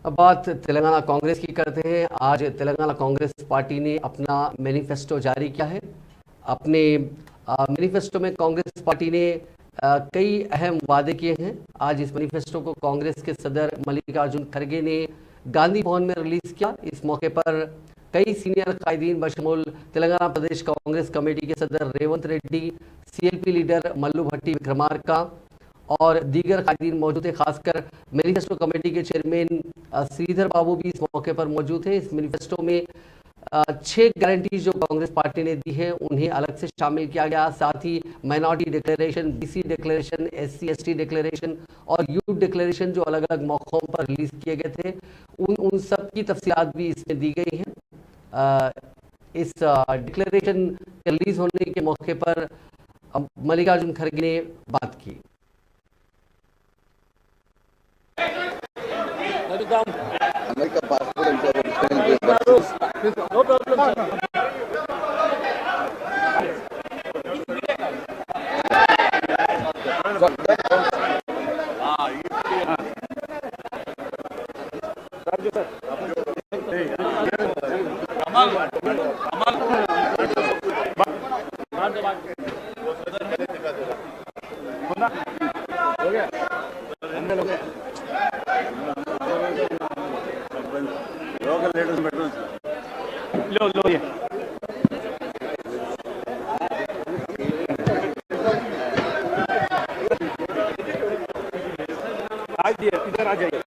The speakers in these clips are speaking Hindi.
अब बात तेलंगाना कांग्रेस की करते हैं। आज तेलंगाना कांग्रेस पार्टी ने अपना मैनिफेस्टो जारी किया है। अपने मैनिफेस्टो में कांग्रेस पार्टी ने कई अहम वादे किए हैं। आज इस मैनिफेस्टो को कांग्रेस के सदर मल्लिकार्जुन खड़गे ने गांधी भवन में रिलीज किया। इस मौके पर कई सीनियर कायदीन बशमूल तेलंगाना प्रदेश कांग्रेस कमेटी के सदर रेवंत रेड्डी, सीएलपी लीडर मल्लू भट्टी विक्रमार्का और दीगर कायदीन मौजूद है। खासकर मैनिफेस्टो कमेटी के चेयरमैन श्रीधर बाबू भी इस मौके पर मौजूद है। इस मैनिफेस्टो में 6 गारंटीज जो कांग्रेस पार्टी ने दी है उन्हें अलग से शामिल किया गया। साथ ही minority declaration, BC declaration, SC ST declaration और यूथ डिक्लेरेशन जो अलग अलग मौकों पर रिलीज किए गए थे उन सब की तफसीलात भी इसमें दी गई हैं। इस डिक्लेरेशन के रिलीज होने के मौके पर मल्लिकार्जुन खड़गे ने बात की। America passport and No problem, sir. local leaders better. लो ये आज इधर आ जाइए।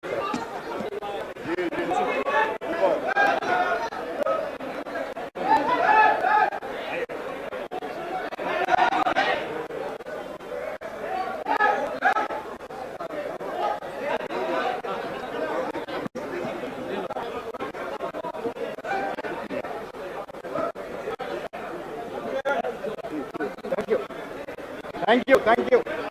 Thank you.